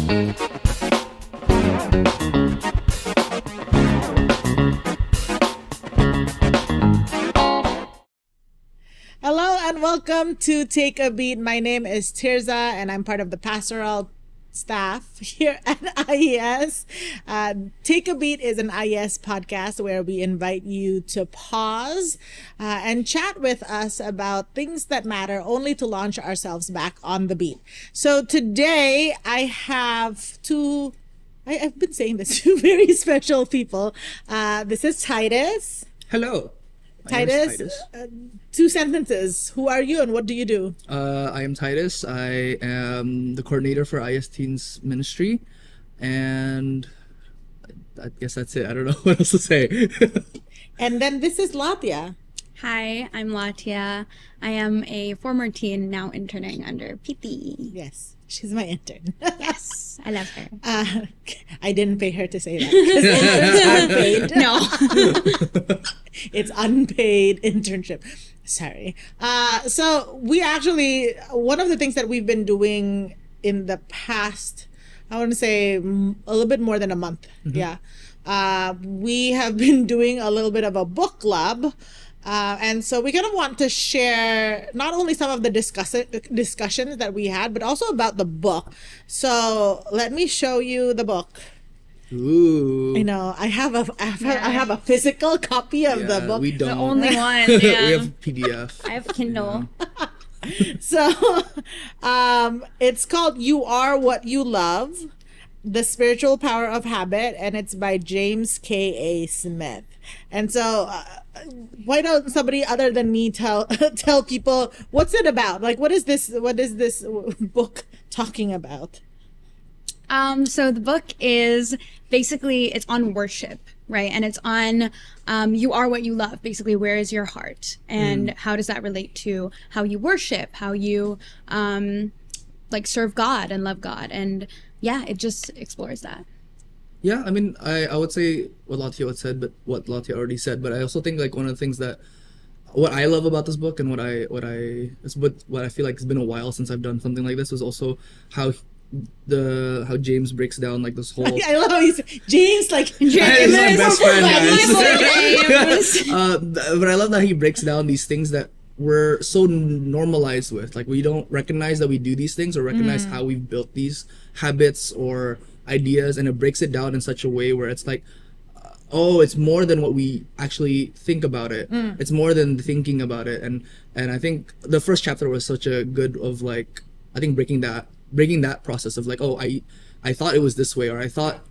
Hello and welcome to Take a Beat. My name is Tirza and I'm part of the pastoral staff here at IES. Take a Beat is an IES podcast where we invite you to pause and chat with us about things that matter, only to launch ourselves back on the beat. So today I have I've been saying this, two very special people. This is Titus. Hello. Titus, two sentences. Who are you and what do you do? I am Titus. I am the coordinator for IS Teens Ministry, and I guess that's it. I don't know what else to say. And then this is Latya. Hi, I'm Latya. I am a former teen now interning under PT. Yes, she's my intern. Yes, I love her. I didn't pay her to say that. 'Cause it's unpaid. No. It's unpaid internship. Sorry. So we actually, one of the things that we've been doing in the past, I want to say a little bit more than a month. Mm-hmm. Yeah. We have been doing a little bit of a book club. And so we kind of want to share not only some of the discussions that we had, but also about the book. So let me show you the book. Ooh. I know. I have a physical copy of the book. We don't. The only one. We Yeah. have PDF. I have Kindle. So it's called You Are What You Love, The Spiritual Power of Habit, and it's by James K.A. Smith. And so why don't somebody other than me tell people what's it about? Like what is this book talking about? So the book is basically, it's on worship, right? And it's on you are what you love. Basically, where is your heart? And how does that relate to how you worship, how you like serve God and love God? And yeah, it just explores that. Yeah, I mean, I would say what Latya already said, but I also think like one of the things that what I love about this book and what I feel like it's been a while since I've done something like this was also how James breaks down like this whole. I love how he's James like He's my best friend, James. But I love that he breaks down these things that we're so normalized with. Like we don't recognize that we do these things or recognize how we've built these habits or ideas, and it breaks it down in such a way where it's like, oh, it's more than what we actually think about it. It's more than thinking about it, and I think the first chapter was such a good of like, I think breaking that process of like, oh, I thought it was this way, or I thought,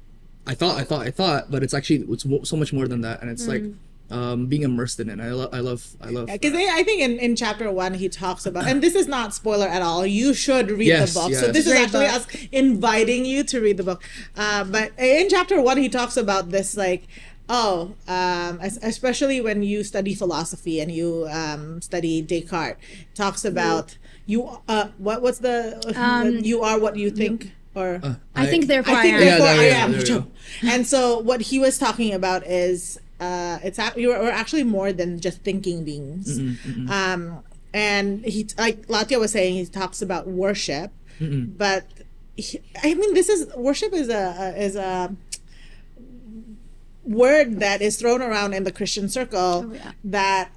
but it's actually so much more than that, and it's like being immersed in it. I love. Because I think in chapter 1 he talks about, and this is not spoiler at all. You should read the book. Yes. So this is actually us inviting you to read the book. But in chapter 1 he talks about this like, especially when you study philosophy and you study Descartes, talks about you. What's the you are what you think. Or I think therefore I am. Therefore I am. There we go. And so what he was talking about is we're actually more than just thinking beings. And he, like Latya was saying, he talks about worship, but worship is a word that is thrown around in the Christian circle that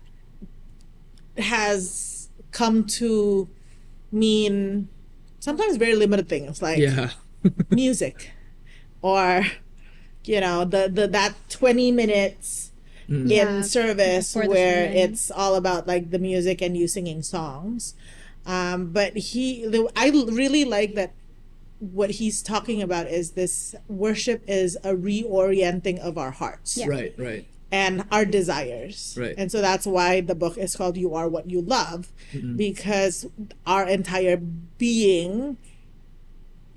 has come to mean sometimes very limited things like music, or that 20 minutes in service where it's all about like the music and you singing songs. But I really like that what he's talking about is this worship is a reorienting of our hearts. Yeah. Right. And our desires. Right. And so that's why the book is called You Are What You Love, because our entire being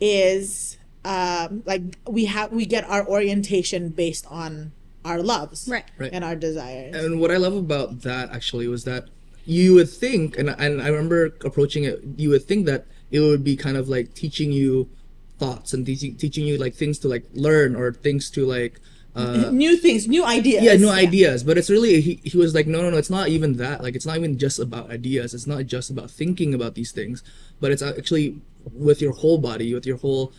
is like we get our orientation based on our loves and our desires. And what I love about that actually was that you would think, and I remember approaching it, you would think that it would be kind of like teaching you thoughts and teaching you like things to like learn or things to like new things, new ideas. Yeah, new ideas. But it's really he was like, no, it's not even that. Like it's not even just about ideas. It's not just about thinking about these things, but it's actually with your whole body, with your whole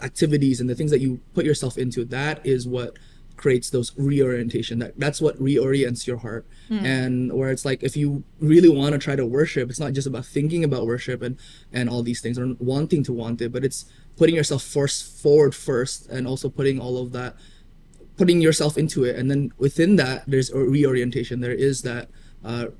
activities and the things that you put yourself into, that is what creates those reorientation. That's what reorients your heart. And where it's like, if you really want to try to worship, it's not just about thinking about worship and all these things, or wanting to want it, but it's putting yourself forward first, and also putting all of that, putting yourself into it. And then within that, there's a reorientation. There is that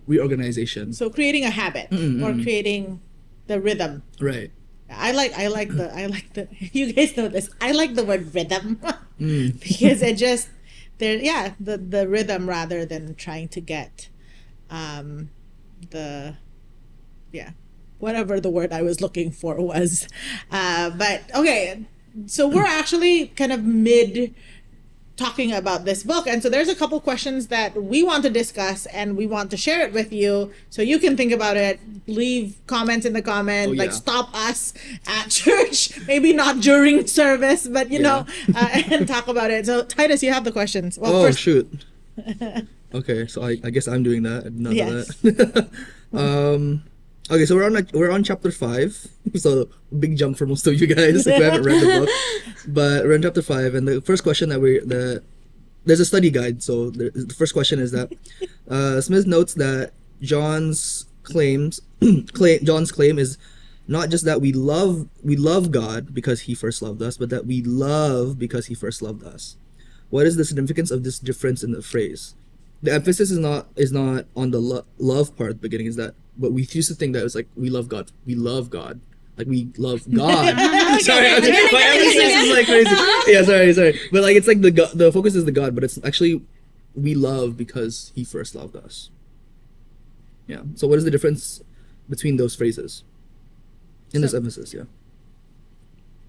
reorganization. So creating a habit or creating the rhythm. Right. I like the you guys know this. I like the word rhythm because it just the rhythm, rather than trying to get the whatever the word I was looking for was. But okay, so we're actually kind of mid talking about this book, and so there's a couple questions that we want to discuss, and we want to share it with you so you can think about it. Leave comments in the comment, like stop us at church, maybe not during service, but you know, and talk about it. So Titus, you have the questions. Well, first... shoot. Okay, so I guess I'm doing that. Yes. Okay, so we're on chapter 5. So big jump for most of you guys if you haven't read the book. But we're in chapter 5, and the first question that there's a study guide. So the first question is that Smith notes that John's claim is not just that we love God because He first loved us, but that we love because He first loved us. What is the significance of this difference in the phrase? The emphasis is not on the love part at the beginning. Is that, but we used to think that it was like we love God, like we love God. Sorry, my emphasis is like crazy. Yeah, sorry. But like it's like the focus is the God, but it's actually we love because He first loved us. Yeah. So what is the difference between those phrases in this emphasis?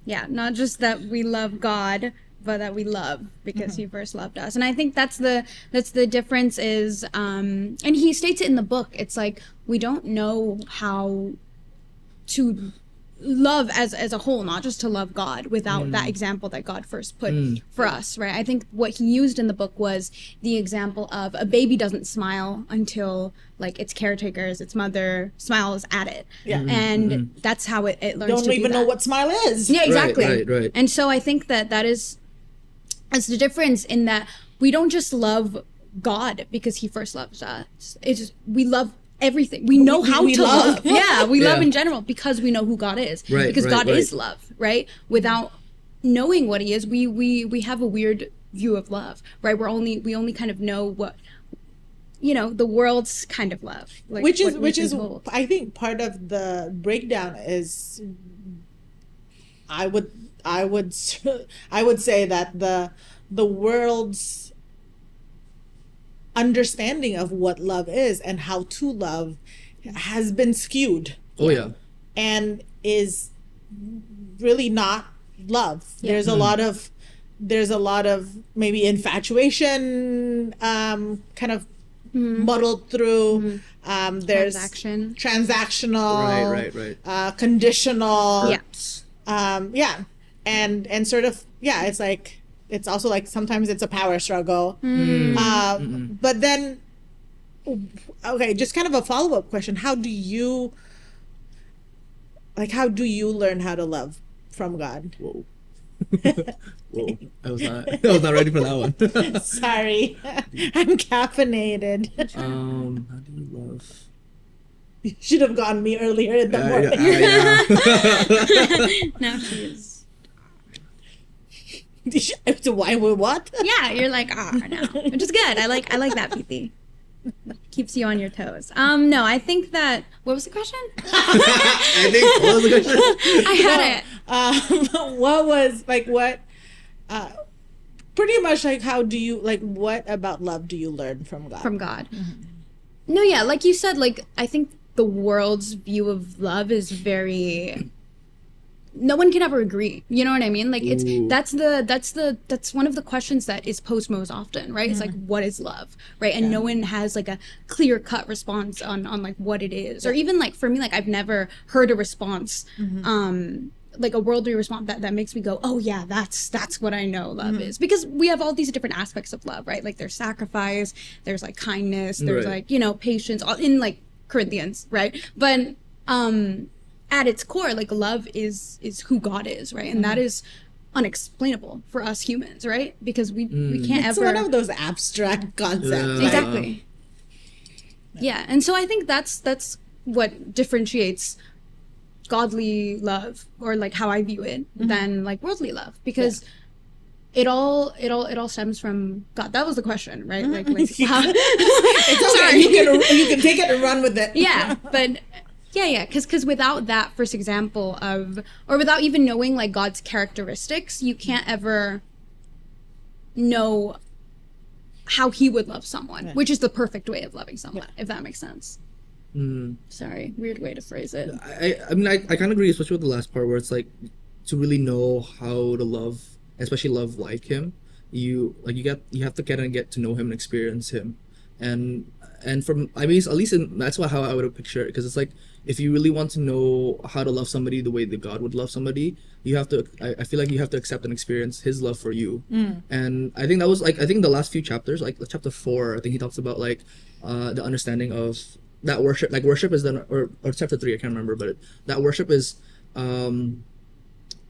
Yeah, not just that we love God, but that we love because He first loved us. And I think that's the difference is, and he states it in the book. It's like we don't know how to love as a whole, not just to love God without that example that God first put for us, right? I think what he used in the book was the example of a baby doesn't smile until like its caretakers, its mother smiles at it. Yeah. And that's how it learns don't to even do know that. what smile is. Yeah, exactly. Right. And so I think that's the difference in that we don't just love God because He first loves us. It's just, we love everything. We know how to love. Yeah, we love in general because we know who God is. Right. Because God is love, right? Without knowing what He is, we have a weird view of love, right? We only kind of know what, you know, the world's kind of love, like which is I think part of the breakdown is I would say that the world's understanding of what love is and how to love has been skewed. Oh yeah. And is really not love. Yeah. There's a lot of maybe infatuation kind of muddled through. There's transactional, right. conditional. Yeah. And sort of, it's like, it's also like sometimes it's a power struggle. But then, okay, just kind of a follow-up question. How do you learn how to love from God? Whoa. I was not ready for that one. Sorry. I'm caffeinated. How do you love? You should have gotten me earlier in the morning. Now she is. So why would what? Yeah, you're like, no. Which is good. I like that, PP. Keeps you on your toes. No, I think that, what was the question? What was the question? I had it. What was, like, what, pretty much like, how do you, like, what about love do you learn from God? From God. No, yeah, like you said, like, I think the world's view of love is very, no one can ever agree. You know what I mean? Like that's one of the questions that is posed most often, right? It's like, what is love, right? And no one has like a clear cut response on like what it is, or even like for me, like I've never heard a response, like a worldly response that makes me go, oh yeah, that's what I know love is, because we have all these different aspects of love, right? Like there's sacrifice, there's like kindness, there's like, you know, patience, in like Corinthians, right? But at its core, like love is who God is, right? And that is unexplainable for us humans, right? Because we can't It's ever one of those abstract concepts. Yeah. Like, exactly. Yeah, and so I think that's what differentiates godly love, or like how I view it, than like worldly love, because it all stems from God. That was the question, right? Like how, It's okay. You can take it and run with it. yeah, but yeah, because without that first example of, or without even knowing like God's characteristics, you can't ever know how he would love someone, which is the perfect way of loving someone, if that makes sense. Sorry, weird way to phrase it. I mean, I kind of agree, especially with the last part where it's like, to really know how to love, especially love like him, you have to get to know him and experience him, and from, I mean, at least that's how I would picture it, because it's like, if you really want to know how to love somebody the way that God would love somebody, you have to, I feel like you have to accept and experience his love for you. And I think that was like, I think the last few chapters, like chapter 4, I think he talks about like the understanding of that worship, like worship is then, or chapter 3, I can't remember, but that worship is a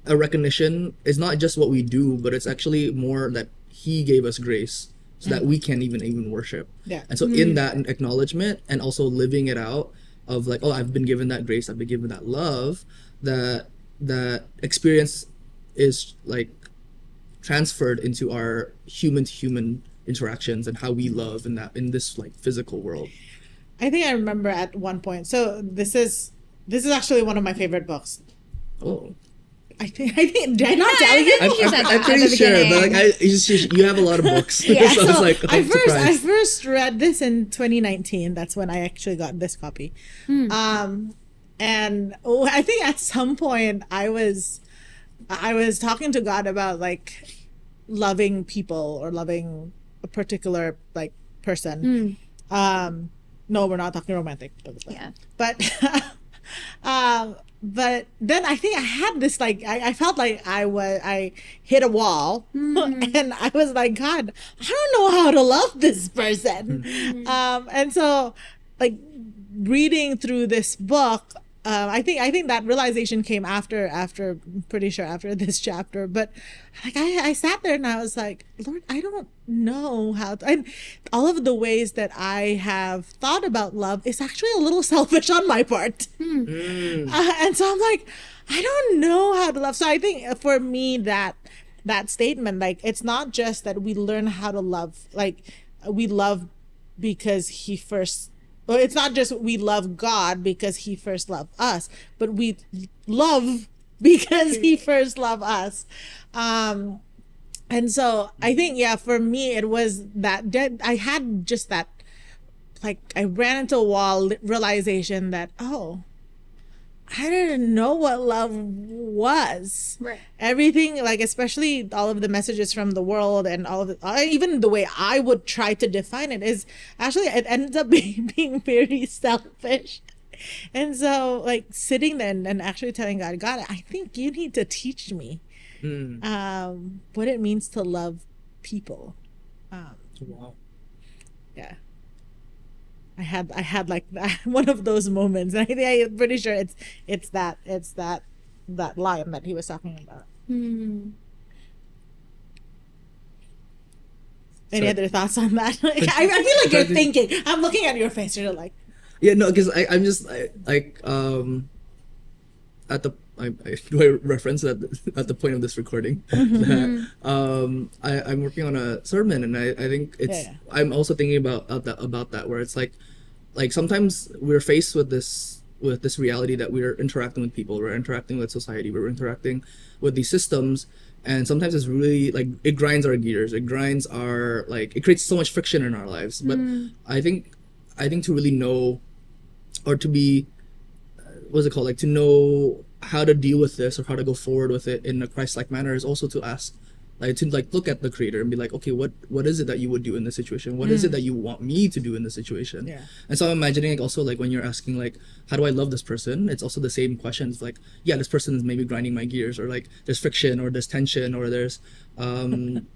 recognition, is not just what we do, but it's actually more that he gave us grace so that we can even worship. Yeah. And so in that acknowledgement, and also living it out of like, oh, I've been given that grace, I've been given that love, that experience is like transferred into our human to human interactions and how we love in this like physical world. I think I remember at one point. So this is actually one of my favorite books. Oh, I think did I not tell you? I think you said that I'm at pretty the sure, but beginning. like you have a lot of books. Yeah. So I was like, I I'm surprised. first read this in 2019. That's when I actually got this copy. And I think at some point I was talking to God about like loving people or loving a particular like person. No, we're not talking romantic. Yeah. But then I think I had this like I felt like I hit a wall and I was like, God, I don't know how to love this person. And so like reading through this book, I think that realization came after pretty sure after this chapter. But like I sat there and I was like, Lord, I don't know how to, and all of the ways that I have thought about love is actually a little selfish on my part. And so I'm like, I don't know how to love. So I think for me that statement, like, it's not just that we learn how to love, like we love because he first, well, it's not just we love God because he first loved us, but we love because he first loved us. And so I think, yeah, for me, it was that I had just that, like, I ran into a wall realization that, oh, I didn't know what love was. Right. Everything, like, especially all of the messages from the world and all of it, even the way I would try to define it is actually, it ends up being very selfish. And so, like, sitting there and actually telling God, I think you need to teach me what it means to love people. Wow. Yeah. I had like that, one of those moments, and I'm pretty sure it's that line that he was talking about. Any other thoughts on that? Like, I feel like you're thinking. I'm looking at your face. You're like, Yeah, no, because I'm just like at the do I reference that at the point of this recording that I'm working on a sermon, and I think it's I'm also thinking about that where it's like sometimes we're faced with this reality that we're interacting with people, we're interacting with society, we're interacting with these systems, and sometimes it's really like it grinds our gears, it creates so much friction in our lives. But I think to really know, or to be what's it called, like to know how to deal with this or how to go forward with it in a Christ-like manner is also to ask, like, to like look at the Creator and be like, okay, what is it that you would do in this situation? What is it that you want me to do in this situation? Yeah. And so I'm imagining, like, also like when you're asking like, how do I love this person? It's also the same questions, like, yeah, this person is maybe grinding my gears, or like there's friction, or there's tension, or there's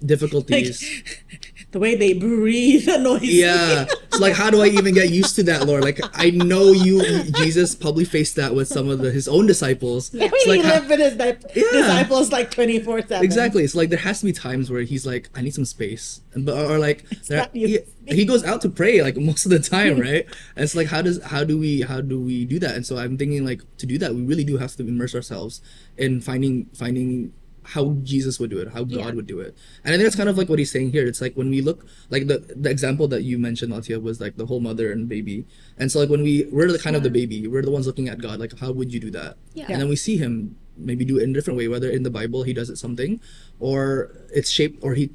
difficulties. like, the way they breathe annoys me. Yeah. So like, how do I even get used to that, Lord? Like, I know Jesus probably faced that with some of his own disciples. I mean, It's like, he lived with his disciples like 24/7. exactly. It's like there has to be times where he's like, I need some space, or like not you. he goes out to pray like most of the time, right? And it's like, how do we do that? And so I'm thinking, like, to do that, we really do have to immerse ourselves in finding how Jesus would do it, how God would do it. And I think that's kind of like what he's saying here. It's like when we look, like the example that you mentioned, Latya, was like the whole mother and baby. And so like when we're the kind of the baby, we're the ones looking at God, like, how would you do that? Yeah. And then we see him maybe do it in a different way, whether in the Bible he does it something, or it's shaped, or he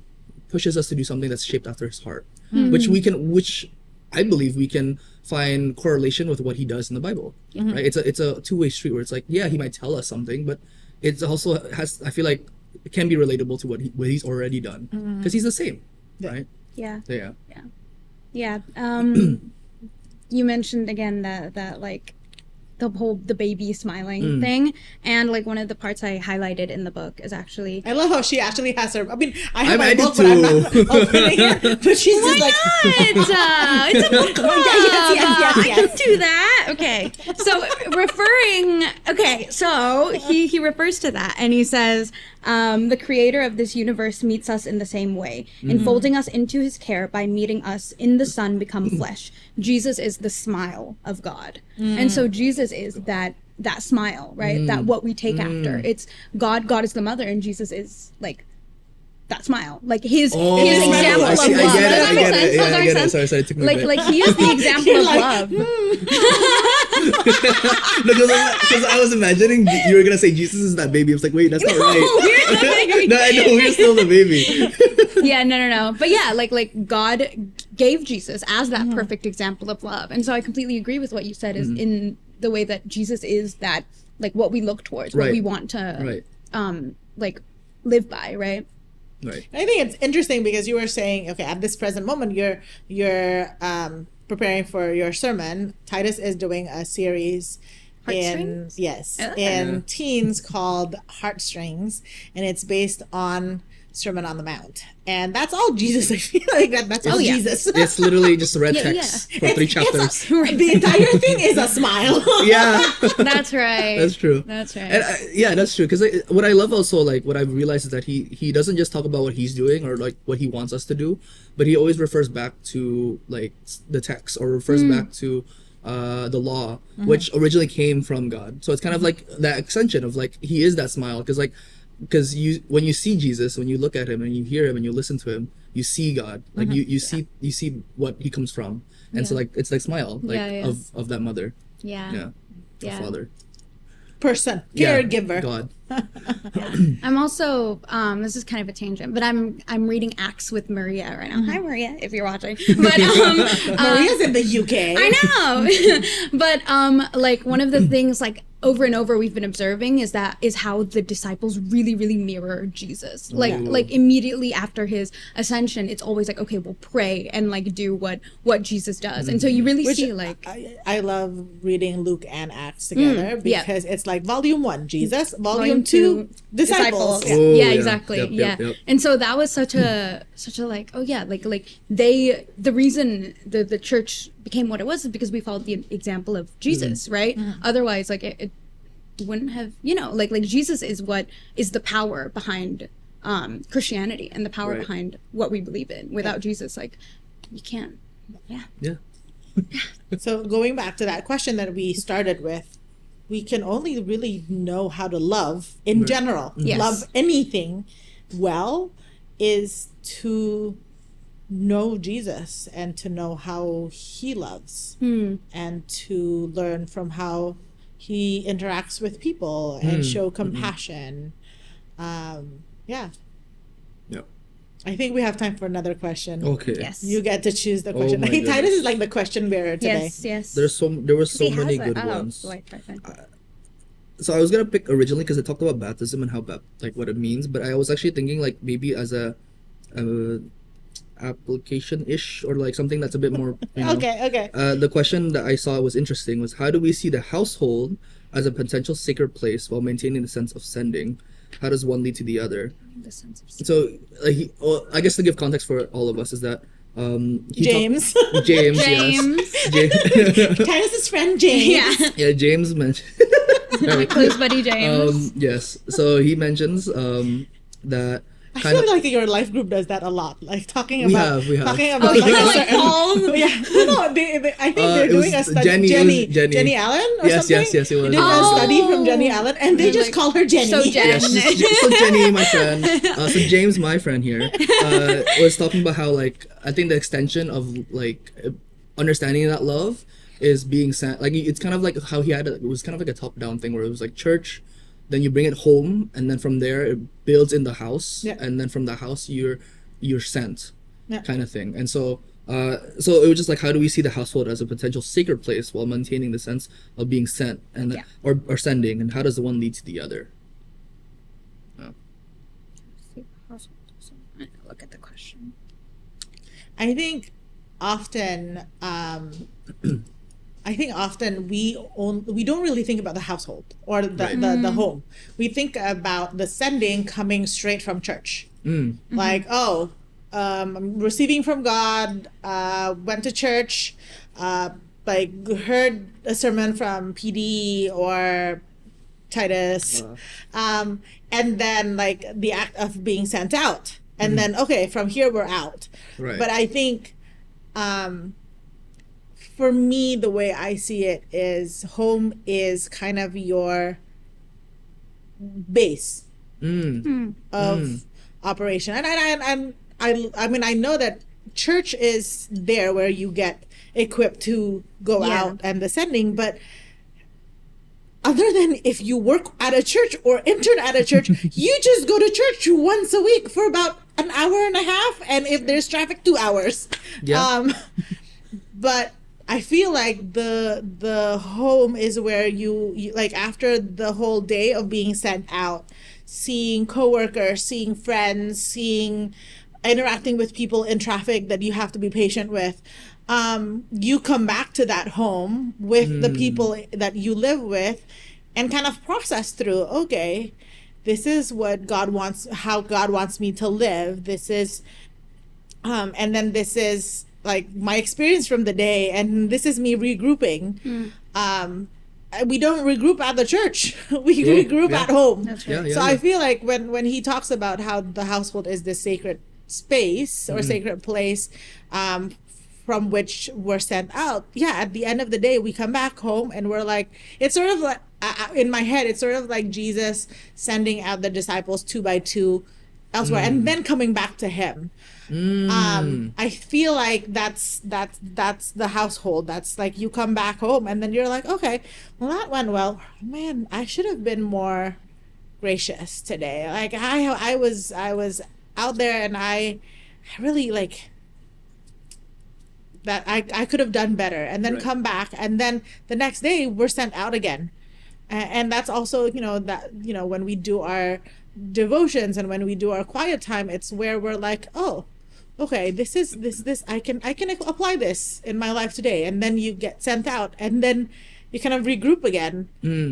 pushes us to do something that's shaped after his heart, which I believe we can find correlation with what he does in the Bible, right? It's a two-way street where it's like, yeah, he might tell us something, but it's also has, I feel like it can be relatable to what he's already done, because he's the same, right? Yeah. Yeah. Yeah. You mentioned again that like the baby smiling thing, and like one of the parts I highlighted in the book is actually, I love how she actually has her. I mean, I have I my did book, but I'm not too. opening it. But she's just like, it's a book club. yes. I can do that. Okay. So he refers to that, and he says, the creator of this universe meets us in the same way, enfolding us into his care by meeting us in the Son become flesh. Jesus is the smile of God. And so Jesus is that smile, right? That what we take after. It's God is the mother, and Jesus is like that smile, like his example of love. Does that make sense? Does that make sense? Sorry, it took me Like he is the example of love. Because I was imagining you were gonna say Jesus is that baby. I was like, wait, that's not right. No, I know we're still the baby. Yeah, no. But yeah, like God gave Jesus as that perfect example of love, and so I completely agree with what you said. Is in the way that Jesus is that, like, what we look towards, what we want to, like, live by, right? Right. I think it's interesting because you were saying, okay, at this present moment, you're preparing for your sermon. Titus is doing a series in teens called Heartstrings, and it's based on Sermon on the Mount, and that's all Jesus. I feel like that's all Jesus. It's literally just red text for 3 chapters. The entire thing is a smile. Yeah, that's right. That's true. That's right. And that's true, because what I love also, like, what I've realized is that he doesn't just talk about what he's doing or like what he wants us to do, but he always refers back to like the text, or refers back to the law, which originally came from God. So it's kind of like that extension of like he is that smile, because when you see Jesus, when you look at him and you hear him and you listen to him, you see God, like you see what he comes from, and so like it's like smile, like of that mother, the father, person, caregiver, God. I'm also this is kind of a tangent, but I'm reading Acts with Maria right now. Hi Maria, if you're watching. But Maria's in the UK. I know. But like one of the things like over and over we've been observing is how the disciples really mirror Jesus. Like immediately after his ascension, it's always like, okay, we'll pray and like do what Jesus does. And so you really see like I love reading Luke and Acts together because it's like volume 1 Jesus, volume 2 disciples. Yeah, exactly. Yep. And so that was such a like, oh yeah, like the reason the church became what it was is because we followed the example of Jesus, right? Otherwise, like it wouldn't have, like Jesus is the power behind Christianity and the power behind what we believe in. Without Jesus, like you can't. Yeah. So going back to that question that we started with, we can only really know how to love in general. Yes. Love anything well is to know Jesus and to know how he loves and to learn from how he interacts with people and show compassion. I think we have time for another question. Okay. Yes. You get to choose the question. my Titus goodness. is like the question bearer today. Yes. There were so many good ones. So I was gonna pick originally because it talked about baptism and how like what it means, but I was actually thinking like maybe as a application-ish, or like something that's a bit more Okay. The question that I saw was interesting was, how do we see the household as a potential sacred place while maintaining the sense of sending? How does one lead to the other? The sense of So I guess to give context for all of us is that James. James, James. yes. Titus's friend James. Yeah. Yeah, James mentioned. My close buddy James. Yes. So he mentions that I kind feel of like your life group does that a lot, like talking we about have. talking Oh, about you like know, a like certain. Paul. Yeah, no, I think they're it doing a was study. Jenny, it was Jenny. Jenny Allen or Yes, something. yes, it was. They did a Oh. study from Jenny Allen, and they just Like, call her Jenny. so Jen. Yes, so Jenny, my friend. So James, my friend here, was talking about how like I think the extension of like understanding that love is being sent. Like it's kind of like how he had it was kind of like a top down thing where it was like church, then you bring it home, and then from there it builds in the house, Yeah. and then from the house you're sent, Yeah. kind of thing. And so so it was just like how do we see the household as a potential sacred place while maintaining the sense of being sent and Yeah. or sending, and how does the one lead to the other? Look at the question. I think often we don't really think about the household or Right. the home. We think about the sending coming straight from church. Mm. Like, oh, I'm receiving from God, went to church, like heard a sermon from PD or Titus, and then like the act of being sent out. And then, okay, from here we're out. Right. But I think for me, the way I see it is home is kind of your base of operation. And I mean, I know that church is there where you get equipped to go Yeah. out and the sending, but other than if you work at a church or intern at a church, you just go to church once a week for about an hour and a half, and if there's traffic, 2 hours. Yeah. But I feel like the home is where you like after the whole day of being sent out, seeing coworkers, seeing friends, interacting with people in traffic that you have to be patient with. You come back to that home with the people that you live with and kind of process through, okay, this is what God wants, how God wants me to live. This is, and then this is like my experience from the day, and this is me regrouping. We don't regroup at the church. We regroup yeah. at home. That's right. Yeah, So I feel like when he talks about how the household is this sacred space or sacred place from which we're sent out, at the end of the day we come back home and we're like, it's sort of like in my head it's sort of like Jesus sending out the disciples 2 by 2 elsewhere and then coming back to him. I feel like that's the household. That's like you come back home and then you're like, okay, well that went well. Man, I should have been more gracious today. Like I was out there and I really like that I could have done better, and then Right. come back, and then the next day we're sent out again. And that's also when we do our devotions and when we do our quiet time, it's where we're like, oh, okay, this I can apply this in my life today, and then you get sent out and then you kind of regroup again.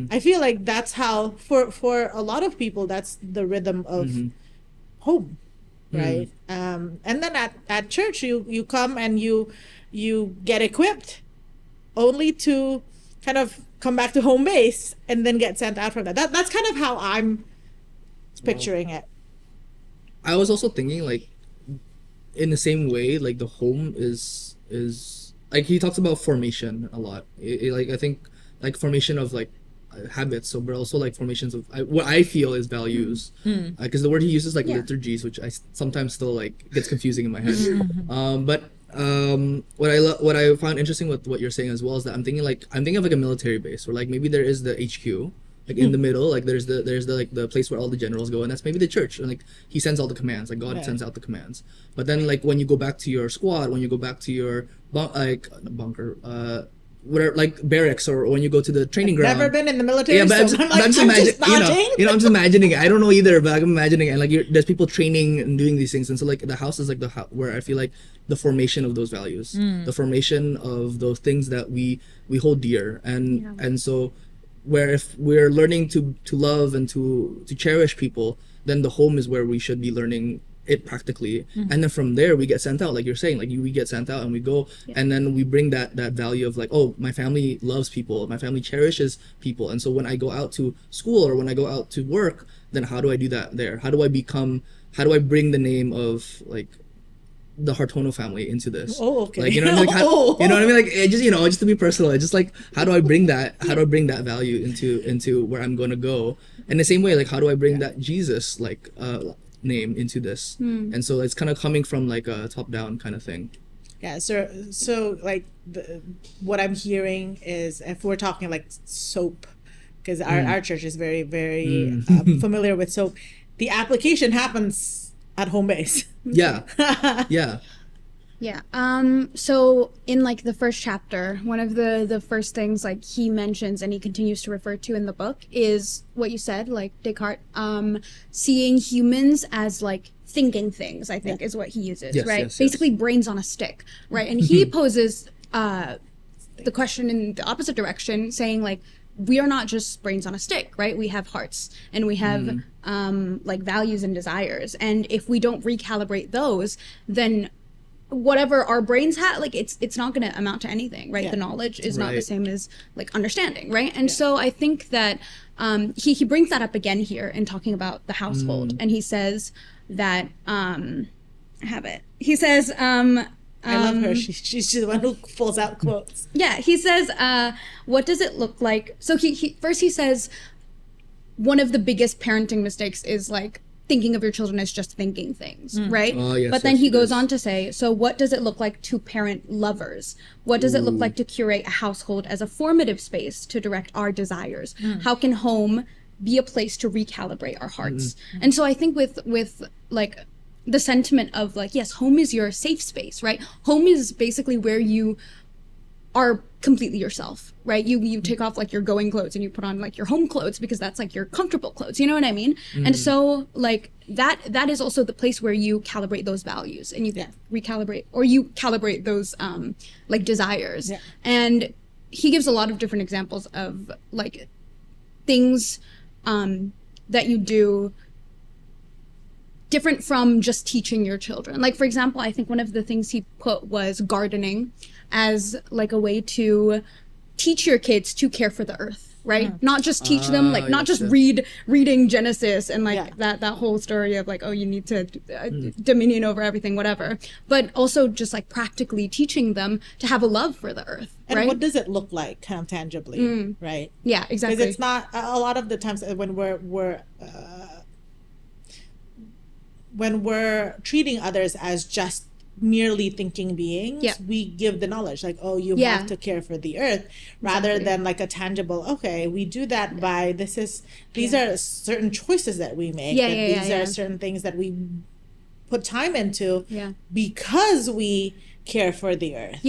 I feel like that's how for a lot of people that's the rhythm of home, right? And then at church you come and you get equipped only to kind of come back to home base and then get sent out from that. That's kind of how I'm picturing it. I was also thinking like in the same way, like the home is like he talks about formation a lot. Like I think like formation of like habits, so but also like formations of what I feel is values, because the word he uses like liturgies, which I sometimes still like gets confusing in my head. But what I found interesting with what you're saying as well is that I'm thinking of like a military base, where like maybe there is the HQ, like in the middle, like there's the like the place where all the generals go, and that's maybe the church, and like he sends all the commands, like God sends out the commands. But then like when you go back to your squad, when you go back to your bunker, whatever, like barracks, or when you go to the training ground. Never been in the military, Yeah, but so I'm I'm just just imagining, nodding. I'm just imagining it. I don't know either, but I'm imagining it. And like, there's people training and doing these things, and so like the house is like where I feel like the formation of those values, the formation of those things that we hold dear, and so where if we're learning to love and to cherish people, then the home is where we should be learning it practically, and then from there we get sent out, like you're saying, like we get sent out and we go, and then we bring that value of like, oh, my family loves people, my family cherishes people, and so when I go out to school or when I go out to work, then how do I do that there? How do I bring the name of like the Hartono family into this? Oh, okay. Like, you know what I mean? Like, you know what I mean? Like, it just, just to be personal, it's just like, how do I bring that value into where I'm gonna go? And the same way, like, how do I bring that Jesus like name into this? And so it's kind of coming from like a top down kind of thing. Yeah, so like what I'm hearing is, if we're talking like soap, because our church is very, very familiar with soap, the application happens at home base. Yeah. So in like the first chapter, one of the first things like he mentions and he continues to refer to in the book is what you said, like Descartes, seeing humans as like thinking things, I think is what he uses, Yes, right? yes, Basically brains on a stick, right? And he poses the question in the opposite direction, saying like, we are not just brains on a stick, right? We have hearts and we have like values and desires. And if we don't recalibrate those, then whatever our brains have, like it's not going to amount to anything, right? The knowledge is not the same as like understanding, right? And so I think that he brings that up again here in talking about the household. And he says that, I have it. He says, I love her. She's the one who pulls out quotes. Yeah, he says, what does it look like? So he first he says, one of the biggest parenting mistakes is like thinking of your children as just thinking things, right? Oh, yes, but then yes, he it goes is. on to say, so what does it look like to parent lovers? What does it look like to curate a household as a formative space to direct our desires? How can home be a place to recalibrate our hearts? And so I think with like the sentiment of like, yes, home is your safe space, right? Home is basically where you are completely yourself, right? You take off like your going clothes and you put on like your home clothes because that's like your comfortable clothes, you know what I mean? And so like that is also the place where you calibrate those values and you recalibrate, or you calibrate those like desires. And he gives a lot of different examples of like things that you do different from just teaching your children. Like, for example, I think one of the things he put was gardening as like a way to teach your kids to care for the earth, right? Not just teach them, like not just reading Genesis and like that whole story of like, oh, you need to dominion over everything, whatever, but also just like practically teaching them to have a love for the earth. And right? what does it look like kind of tangibly, right? Yeah, exactly. Because it's not, a lot of the times when we're treating others as just merely thinking beings, we give the knowledge like, oh, you have to care for the earth, rather than like a tangible, okay, we do that by these are certain choices that we make, these are certain things that we put time into because we care for the earth.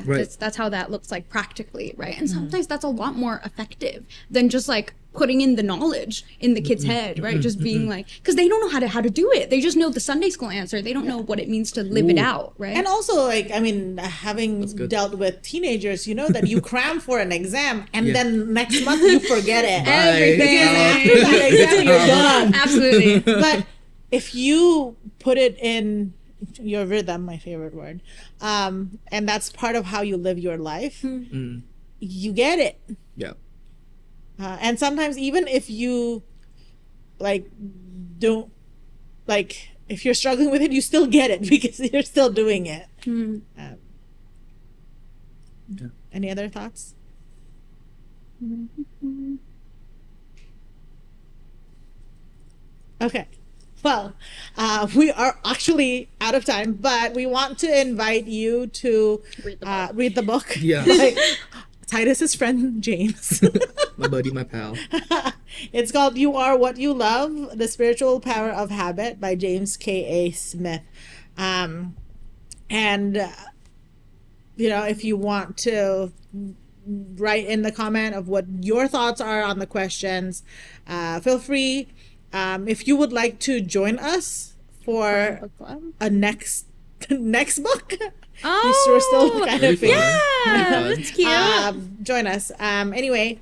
Right. That's how that looks like practically, right? And sometimes that's a lot more effective than just like putting in the knowledge in the kid's head, right? Just being like, because they don't know how to do it. They just know the Sunday school answer. They don't know what it means to live it out, right? And also, like, I mean, having dealt with teenagers, you know that you cram for an exam and then next month you forget it. Everything. After that exam, you're done. Absolutely. But if you put it in your rhythm, my favorite word, and that's part of how you live your life, you get it. Yeah. And sometimes even if you like don't, like if you're struggling with it, you still get it because you're still doing it. Any other thoughts? Okay. Well, we are actually out of time, but we want to invite you to read the book. Yeah. Like, Titus's friend James. My buddy, my pal. It's called You Are What You Love, The Spiritual Power of Habit by James K.A. Smith. And, if you want to write in the comment of what your thoughts are on the questions, feel free. If you would like to join us for a next book, we're still kind of yeah, that's cute. join us. Anyway,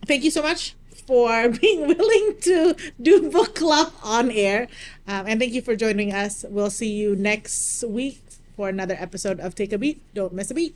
thank you so much for being willing to do book club on air. And thank you for joining us. We'll see you next week for another episode of Take a Beat. Don't miss a beat.